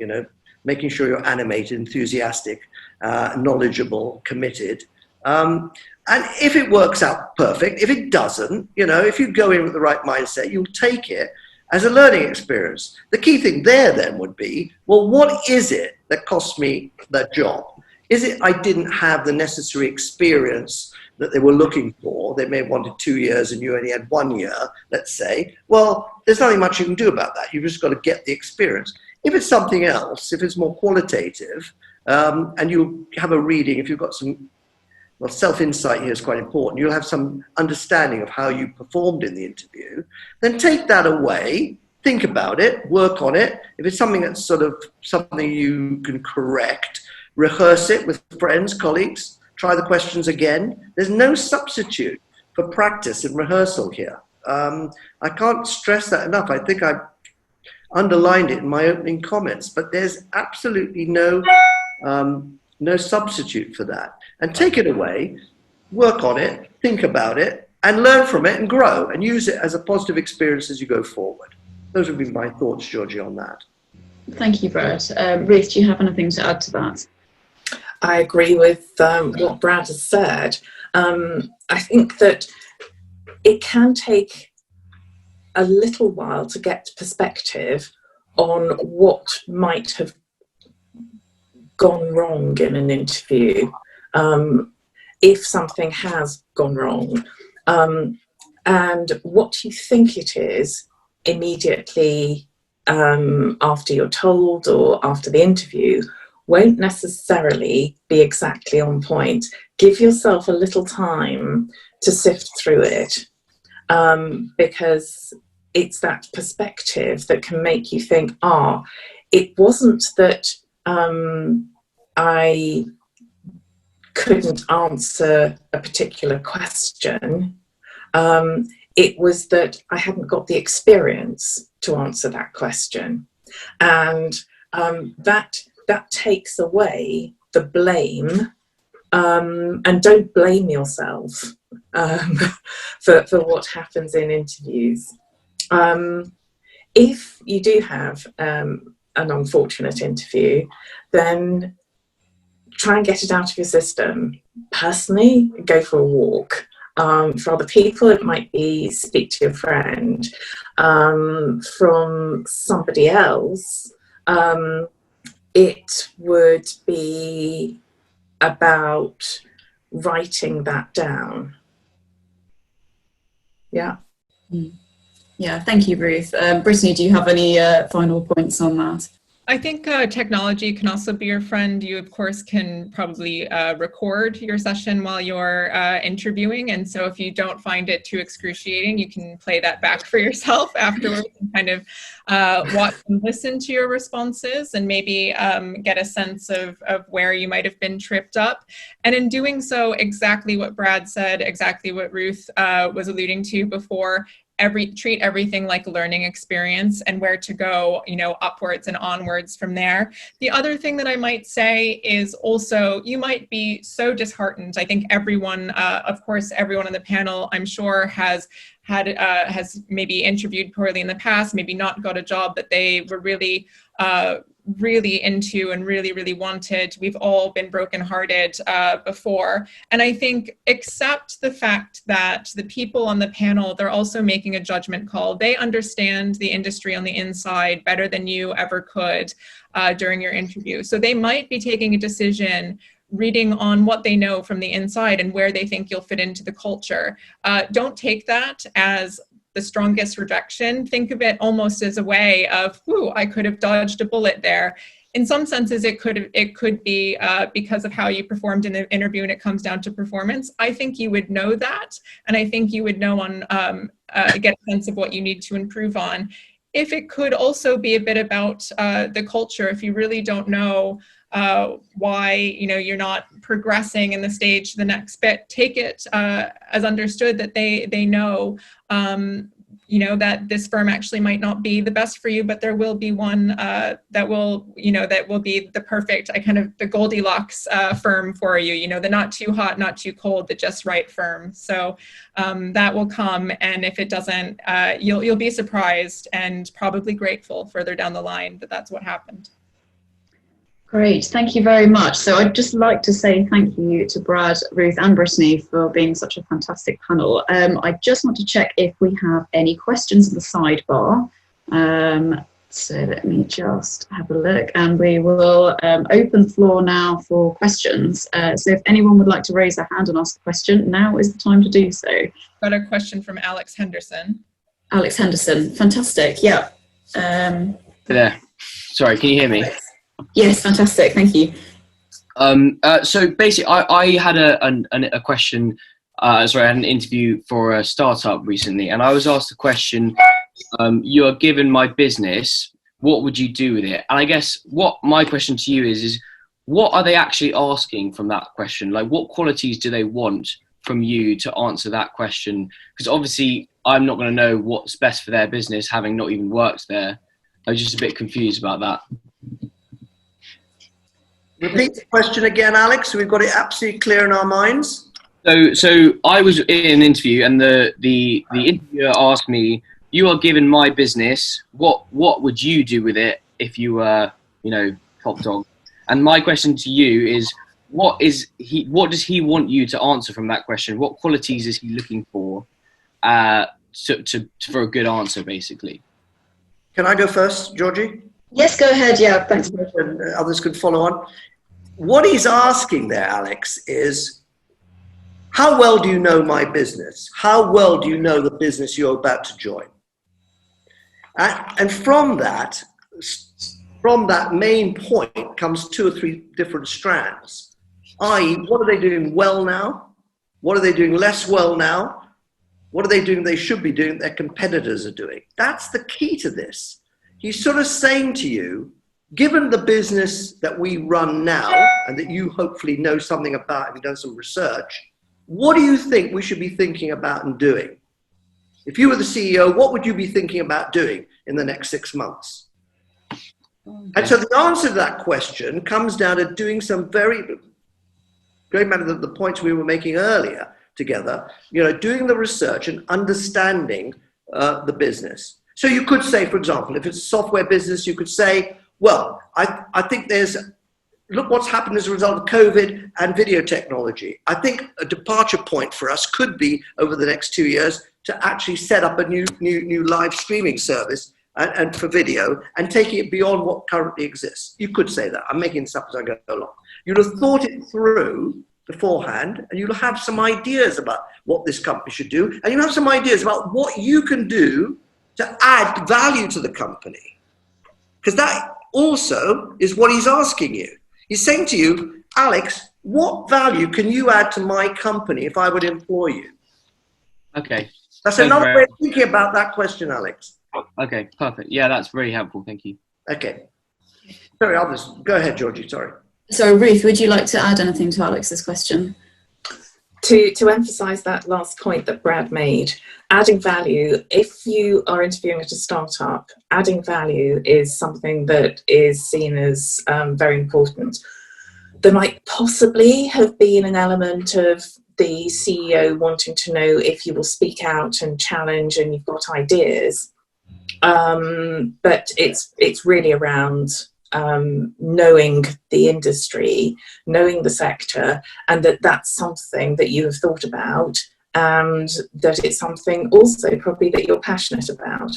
making sure you're animated, enthusiastic, knowledgeable, committed. And if it works out perfect, if it doesn't, if you go in with the right mindset, you'll take it as a learning experience. The key thing there then would be, well, what is it that cost me that job? Is it I didn't have the necessary experience that they were looking for? They may have wanted 2 years and you only had 1 year, let's say. Well, there's nothing much you can do about that. You've just got to get the experience. If it's something else, if it's more qualitative, and you have a reading, if you've got some well, self-insight here is quite important. You'll have some understanding of how you performed in the interview. Then take that away, think about it, work on it. If it's something that's sort of something you can correct, rehearse it with friends, colleagues, try the questions again. There's no substitute for practice and rehearsal here. I can't stress that enough. I think I underlined it in my opening comments, but there's absolutely no substitute for that. And take it away, work on it, think about it, and learn from it and grow and use it as a positive experience as you go forward. Those would be my thoughts, Georgie, on that. Thank you, Brad. Ruth, do you have anything to add to that? I agree with what Brad has said. I think that it can take a little while to get perspective on what might have gone wrong in an interview, if something has gone wrong. And what you think it is immediately after you're told or after the interview won't necessarily be exactly on point. Give yourself a little time to sift through it, because it's that perspective that can make you think, it wasn't that I couldn't answer a particular question. It was that I hadn't got the experience to answer that question. And that takes away the blame, and don't blame yourself for what happens in interviews. If you do have an unfortunate interview, then try and get it out of your system. Personally, go for a walk. For other people, it might be speak to your friend. From somebody else, it would be about writing that down. Yeah. Yeah, thank you, Ruth. Brittany, do you have any final points on that? I think technology can also be your friend. You, of course, can probably record your session while you're interviewing. And so if you don't find it too excruciating, you can play that back for yourself afterwards and kind of watch and listen to your responses and maybe get a sense of where you might have been tripped up. And in doing so, exactly what Brad said, exactly what Ruth was alluding to before, treat everything like a learning experience and where to go, upwards and onwards from there. The other thing that I might say is also, you might be so disheartened. I think everyone, of course, everyone on the panel, I'm sure has maybe interviewed poorly in the past, maybe not got a job that they were really into and really wanted. We've all been brokenhearted before. And I think accept the fact that the people on the panel, they're also making a judgment call. They understand the industry on the inside better than you ever could during your interview. So they might be taking a decision reading on what they know from the inside and where they think you'll fit into the culture. Don't take that as the strongest rejection. Think of it almost as a way of, I could have dodged a bullet there. In some senses, it could be because of how you performed in the interview and it comes down to performance. I think you would know that, and I think you would know get a sense of what you need to improve on. If it could also be a bit about the culture, if you really don't know why you're not progressing in the stage to the next bit, take it as understood that they know that this firm actually might not be the best for you, but there will be one that will be the perfect, the Goldilocks firm for you, the not too hot, not too cold, the just right firm. So that will come, and if it doesn't, you'll be surprised and probably grateful further down the line that that's what happened. Great, thank you very much. So I'd just like to say thank you to Brad, Ruth and Brittany for being such a fantastic panel. I just want to check if we have any questions in the sidebar. So let me just have a look, and we will open the floor now for questions. So if anyone would like to raise their hand and ask a question, now is the time to do so. Got a question from Alex Henderson. Alex Henderson, fantastic, yeah. There, sorry, can you hear me? Yes, fantastic, thank you. So basically, I had a question. Sorry, I had an interview for a startup recently, and I was asked the question: you are given my business, what would you do with it? And I guess what my question to you is what are they actually asking from that question? Like, what qualities do they want from you to answer that question? Because obviously, I'm not going to know what's best for their business, having not even worked there. I was just a bit confused about that. Repeat the question again, Alex, so we've got it absolutely clear in our minds. So I was in an interview, and the interviewer asked me, "You are given my business. What would you do with it if you were, top dog?" And my question to you is, what does he want you to answer from that question? What qualities is he looking for, for a good answer, basically? Can I go first, Georgie? Yes, go ahead. Yeah, thanks. And others could follow on. What he's asking there, Alex, is how well do you know my business? How well do you know the business you're about to join? And from that main point comes 2 or 3 different strands, i.e., what are they doing well now? What are they doing less well now? What are they doing they should be doing their competitors are doing? That's the key to this. He's sort of saying to you, given the business that we run now and that you hopefully know something about, having done some research, what do you think we should be thinking about and doing? If you were the CEO, what would you be thinking about doing in the next 6 months? And so the answer to that question comes down to doing some going back to the points we were making earlier together, doing the research and understanding the business. So you could say, for example, if it's a software business, you could say, well, I think look what's happened as a result of COVID and video technology. I think a departure point for us could be over the next 2 years to actually set up a new live streaming service and for video and taking it beyond what currently exists. You could say that. I'm making this up as I go along. You'd have thought it through beforehand, and you'll have some ideas about what this company should do, and you'll have some ideas about what you can do to add value to the company. Because that also is what he's asking you. He's saying to you, Alex, what value can you add to my company if I would employ you? Okay. That's another way of thinking about that question, Alex. Okay, perfect. Yeah, that's very helpful. Thank you. Okay. Sorry, others. Go ahead, Georgie. Sorry. So, Ruth, would you like to add anything to Alex's question? To emphasize that last point that Brad made, adding value, if you are interviewing at a startup, adding value is something that is seen as very important. There might possibly have been an element of the CEO wanting to know if you will speak out and challenge and you've got ideas. But it's really around knowing the industry, knowing the sector, and that's something that you have thought about, and that it's something also probably that you're passionate about.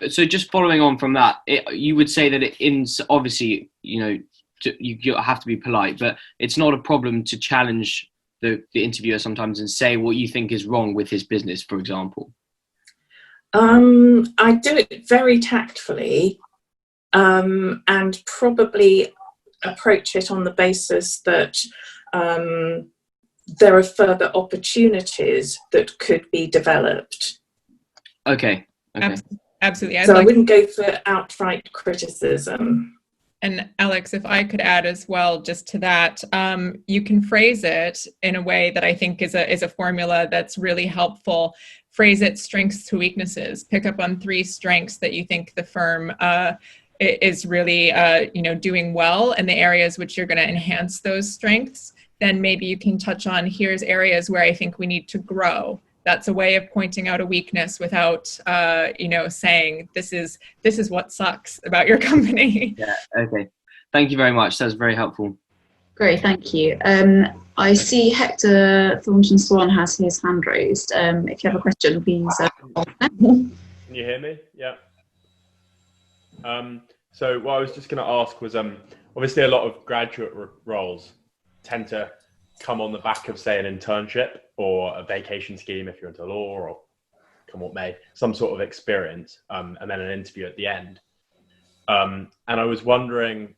So just following on from that, you would say that obviously, you have to be polite, but it's not a problem to challenge the interviewer sometimes and say what you think is wrong with his business, for example. I do it very tactfully. And probably approach it on the basis that there are further opportunities that could be developed. Okay. Absolutely. So I wouldn't go for outright criticism. And Alex, if I could add as well, just to that, you can phrase it in a way that I think is a formula that's really helpful. Phrase it strengths to weaknesses. Pick up on 3 strengths that you think the firm is really doing well, and the areas which you're going to enhance those strengths. Then maybe you can touch on, here's areas where I think we need to grow. That's a way of pointing out a weakness without saying this is what sucks about your company. Yeah. Okay. Thank you very much. That's very helpful. Great, thank you. I see Hector Thornton Swan has his hand raised. If you have a question, please. Can you hear me? Yeah. So what I was just going to ask was, obviously a lot of graduate roles tend to come on the back of, say, an internship or a vacation scheme if you're into law, or come what may, some sort of experience, and then an interview at the end. And I was wondering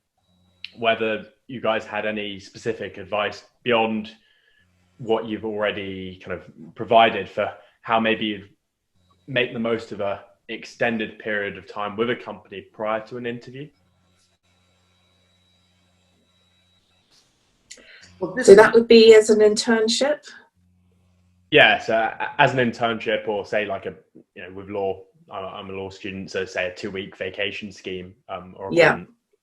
whether you guys had any specific advice beyond what you've already kind of provided for how maybe you'd make the most of a extended period of time with a company prior to an interview? Well, So that would be as an internship? Yeah, so as an internship, or say like with law, I'm a law student, so say a 2-week vacation scheme, or Yeah.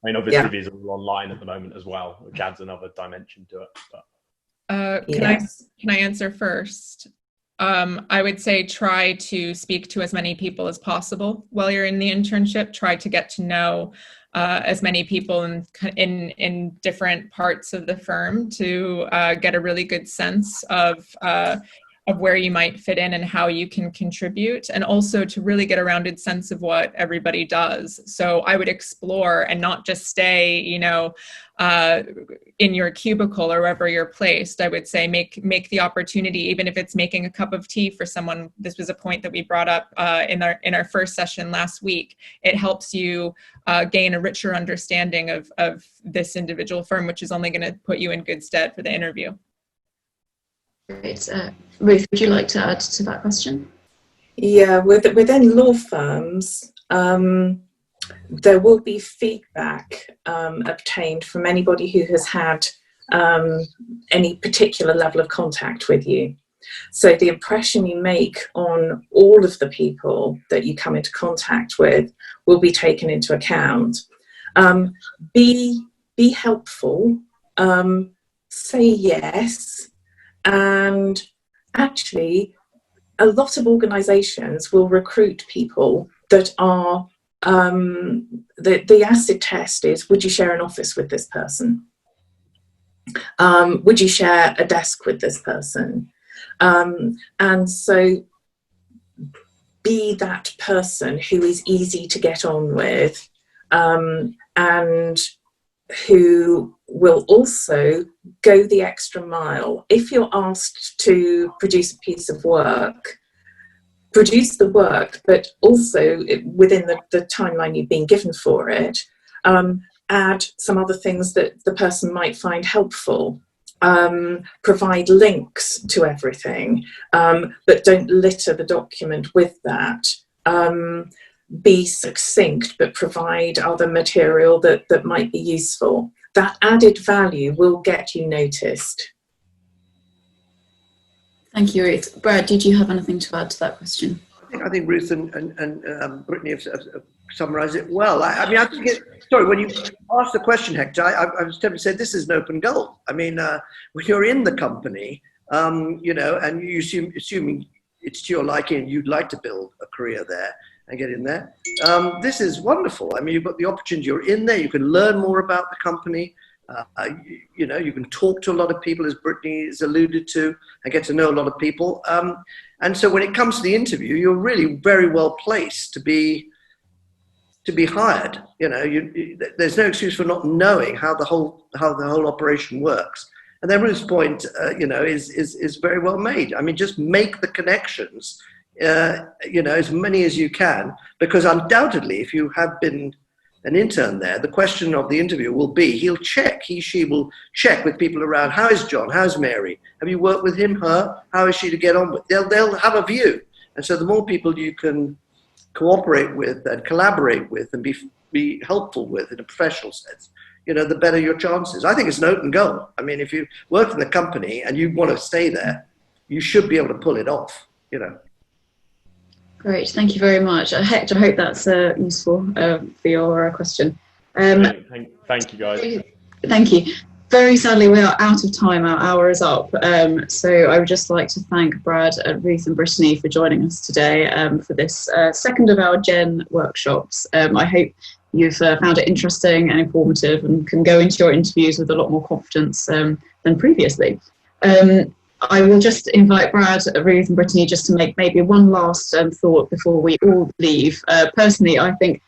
I mean, obviously these are all online at the moment as well, which adds another dimension to it. But Can I answer first? I would say try to speak to as many people as possible while you're in the internship. Try to get to know as many people in different parts of the firm to get a really good sense of where you might fit in and how you can contribute, and also to really get a rounded sense of what everybody does. So I would explore and not just stay, in your cubicle or wherever you're placed. I would say make the opportunity, even if it's making a cup of tea for someone. This was a point that we brought up in our first session last week. It helps you gain a richer understanding of this individual firm, which is only going to put you in good stead for the interview. Great. Ruth, would you like to add to that question? Yeah, within law firms, there will be feedback obtained from anybody who has had any particular level of contact with you. So the impression you make on all of the people that you come into contact with will be taken into account. Be helpful, say yes, and actually a lot of organisations will recruit people that are the acid test is, would you share an office with this person? Would you share a desk with this person? And so be that person who is easy to get on with, and who will also go the extra mile. If you're asked to produce a piece of work, produce the work, but also within the timeline you've been given for it, add some other things that the person might find helpful. Provide links to everything, but don't litter the document with that. Be succinct, but provide other material that might be useful. That added value will get you noticed. Thank you, Ruth. Brad, did you have anything to add to that question? I think Ruth and Brittany have summarised it well. I mean, I think sorry, when you asked the question, Hector, I was tempted to say this is an open goal. I mean, when you're in the company, and you assuming it's to your liking, you'd like to build a career there and get in there. This is wonderful. I mean, you've got the opportunity. You're in there. You can learn more about the company. You can talk to a lot of people, as Brittany has alluded to, and get to know a lot of people. And so when it comes to the interview, you're really very well placed to be hired. There's no excuse for not knowing how the whole operation works. And then Ruth's point, is very well made. I mean, just make the connections, as many as you can, because undoubtedly, if you have been an intern there, the question of the interview will be, she will check with people around. How is John? How's Mary? Have you worked with him, her? How is she to get on with? They'll have a view. And so the more people you can cooperate with and collaborate with and be helpful with in a professional sense, the better your chances. I think it's an open goal. I mean, if you work in the company and you want to stay there, you should be able to pull it off, Great, thank you very much. Hector, I hope that's useful for your question. Thank you, guys. Thank you. Very sadly, we are out of time. Our hour is up. So I would just like to thank Brad, Ruth and Brittany for joining us today for this second of our Gen workshops. I hope you've found it interesting and informative and can go into your interviews with a lot more confidence than previously. I will just invite Brad, Ruth and Brittany just to make maybe one last thought before we all leave. Personally, I think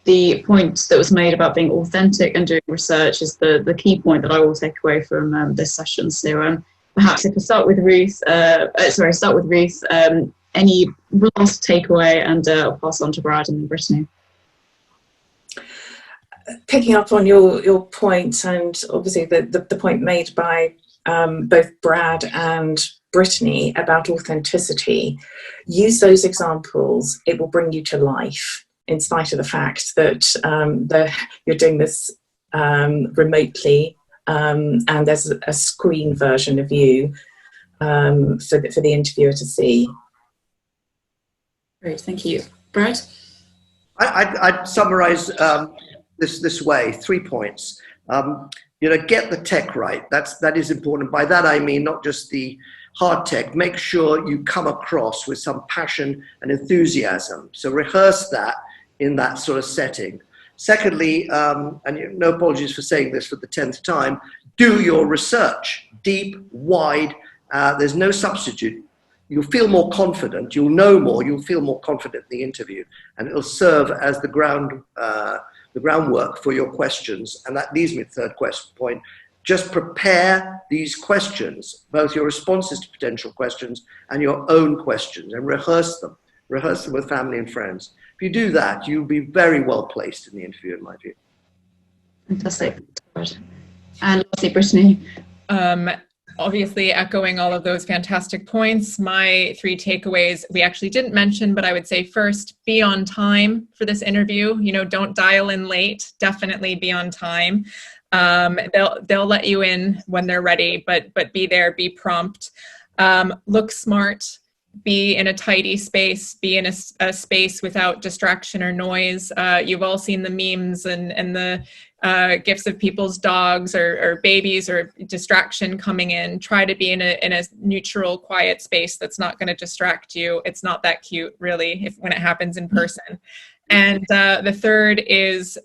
the point that was made about being authentic and doing research is the key point that I will take away from this session. So perhaps if I start with Ruth, any last takeaway, and I'll pass on to Brad and Brittany. picking up on your point, and obviously the point made by both Brad and Brittany about authenticity, use those examples. It will bring you to life, in spite of the fact that you're doing this remotely, and there's a screen version of you for the interviewer to see. Great, thank you. Brad? I'd summarize this way, 3 points. Get the tech right. That is important. By that I mean not just the hard tech. Make sure you come across with some passion and enthusiasm. So rehearse that in that sort of setting. Secondly, and no apologies for saying this for the 10th time, do your research. Deep, wide, there's no substitute. You'll feel more confident, you'll know more, you'll feel more confident in the interview, and it'll serve as the groundwork for your questions. And that leads me to the third point. Just prepare these questions, both your responses to potential questions and your own questions, and rehearse them with family and friends. If you do that, you'll be very well placed in the interview, in my view. Fantastic. And lastly, Brittany. Obviously, echoing all of those fantastic points, my 3 takeaways we actually didn't mention, but I would say first, be on time for this interview. Don't dial in late. Definitely be on time. They'll let you in when they're ready, but be there, be prompt. Look smart. Be in a tidy space, be in a space without distraction or noise. You've all seen the memes and the gifs of people's dogs or babies or distraction coming in. Try to be in a neutral, quiet space that's not going to distract you. It's not that cute, really, when it happens in person. And the third is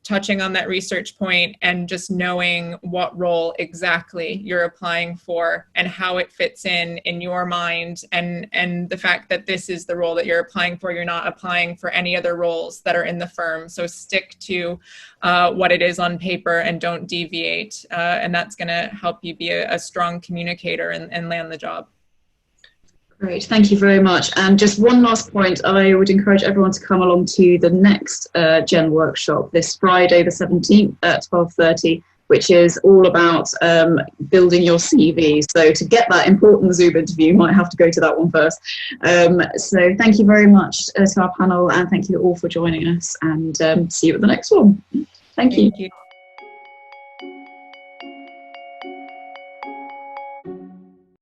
touching on that research point and just knowing what role exactly you're applying for and how it fits in your mind, and the fact that this is the role that you're applying for. You're not applying for any other roles that are in the firm. So stick to what it is on paper and don't deviate. And that's going to help you be a strong communicator and land the job. Great, thank you very much. And just one last point, I would encourage everyone to come along to the next Gen workshop this Friday the 17th at 12:30, which is all about building your CV. So to get that important Zoom interview, you might have to go to that one first. So thank you very much to our panel, and thank you all for joining us, and see you at the next one. Thank you. Thank you.